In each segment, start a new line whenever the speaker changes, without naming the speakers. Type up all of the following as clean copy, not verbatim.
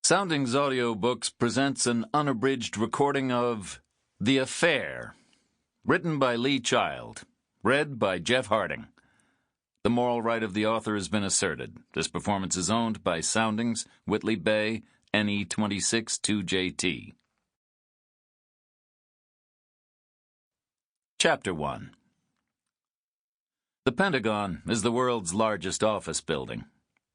Soundings Audiobooks presents an unabridged recording of The Affair, written by Lee Child, read by Jeff Harding. The moral right of the author has been asserted. This performance is owned by Soundings, Whitley Bay, NE26 2JT. Chapter 1. The Pentagon is the world's largest office building.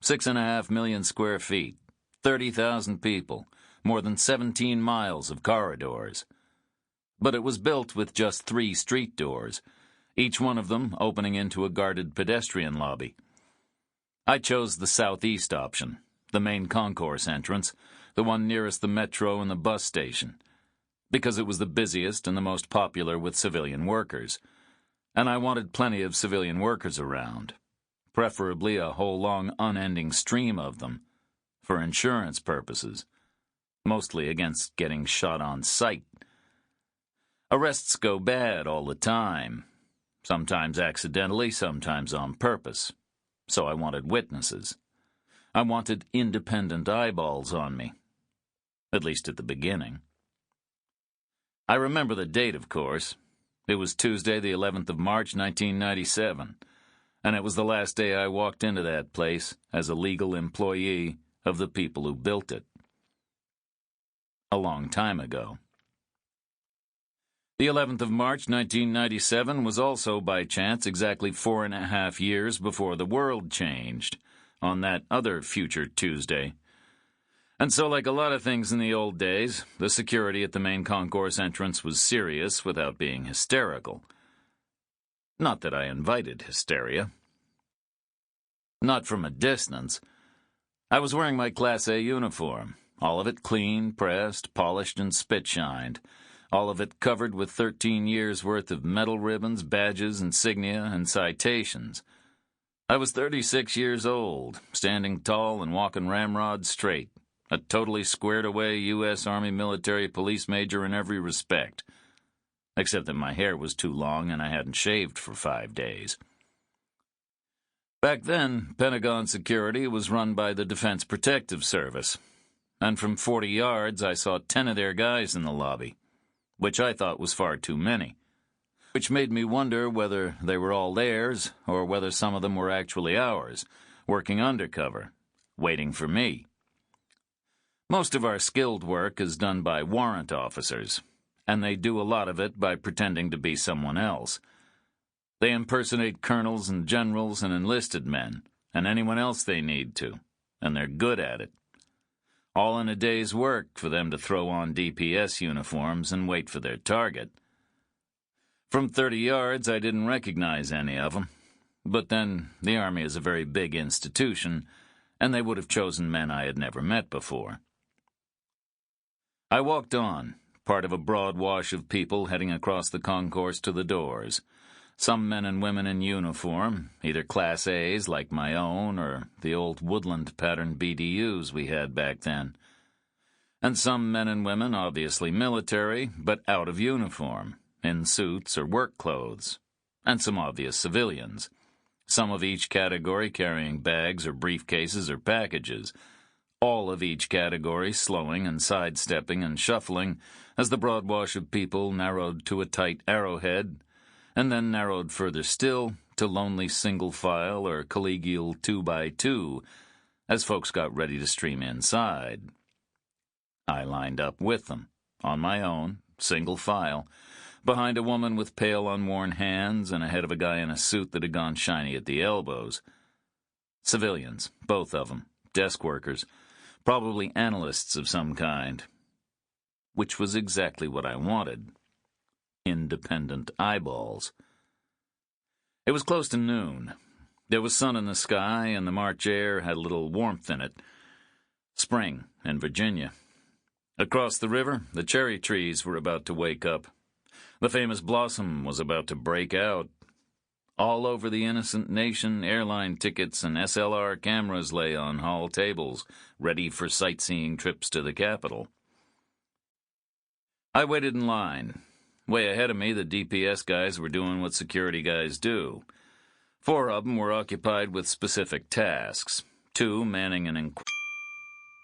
6.5 million square feet. 30,000 people, more than 17 miles of corridors. But it was built with just 3 street doors, each one of them opening into a guarded pedestrian lobby. I chose the southeast option, the main concourse entrance, the one nearest the metro and the bus station, because it was the busiest and the most popular with civilian workers, and I wanted plenty of civilian workers around, preferably a whole long unending stream of them, for insurance purposes, mostly against getting shot on sight. Arrests go bad all the time, sometimes accidentally, sometimes on purpose, so I wanted witnesses. I wanted independent eyeballs on me, at least at the beginning. I remember the date, of course. It was Tuesday, the 11th of March, 1997, and it was the last day I walked into that place as a legal employee of the people who built it. A long time ago. The 11th of March, 1997 was also by chance exactly 4.5 years before the world changed, on that other future Tuesday. And so, like a lot of things in the old days, the security at the main concourse entrance was serious without being hysterical. Not that I invited hysteria. Not from a distance. I was wearing my Class A uniform, all of it clean, pressed, polished, and spit-shined, all of it covered with 13 years' worth of medal ribbons, badges, insignia, and citations. I was 36 years old, standing tall and walking ramrod straight, a totally squared-away U.S. Army military police major in every respect, except that my hair was too long and I hadn't shaved for 5 days. Back then, Pentagon security was run by the Defense Protective Service, and from 40 yards I saw 10 of their guys in the lobby, which I thought was far too many, which made me wonder whether they were all theirs or whether some of them were actually ours, working undercover, waiting for me. Most of our skilled work is done by warrant officers, and they do a lot of it by pretending to be someone else. They impersonate colonels and generals and enlisted men, and anyone else they need to, and they're good at it. All in a day's work for them to throw on DPS uniforms and wait for their target. From 30 yards, I didn't recognize any of them, but then the Army is a very big institution, and they would have chosen men I had never met before. I walked on, part of a broad wash of people heading across the concourse to the doors. Some men and women in uniform, either Class A's like my own or the old woodland pattern BDUs we had back then. And some men and women obviously military, but out of uniform, in suits or work clothes. And some obvious civilians. Some of each category carrying bags or briefcases or packages. All of each category slowing and sidestepping and shuffling as the broad wash of people narrowed to a tight arrowhead, and then narrowed further still to lonely single file or collegial 2x2, as folks got ready to stream inside. I lined up with them, on my own, single file, behind a woman with pale, unworn hands and ahead of a guy in a suit that had gone shiny at the elbows. Civilians, both of them, desk workers, probably analysts of some kind, which was exactly what I wanted. Independent eyeballs. It was close to noon. There was sun in the sky, and the March air had a little warmth in it. Spring in Virginia. Across the river, the cherry trees were about to wake up. The famous blossom was about to break out. All over the innocent nation, airline tickets and SLR cameras lay on hall tables, ready for sightseeing trips to the capital. I waited in line. Way ahead of me, the DPS guys were doing what security guys do. 4 of them were occupied with specific tasks. 2 manning an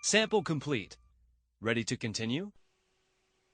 Sample complete. Ready to continue?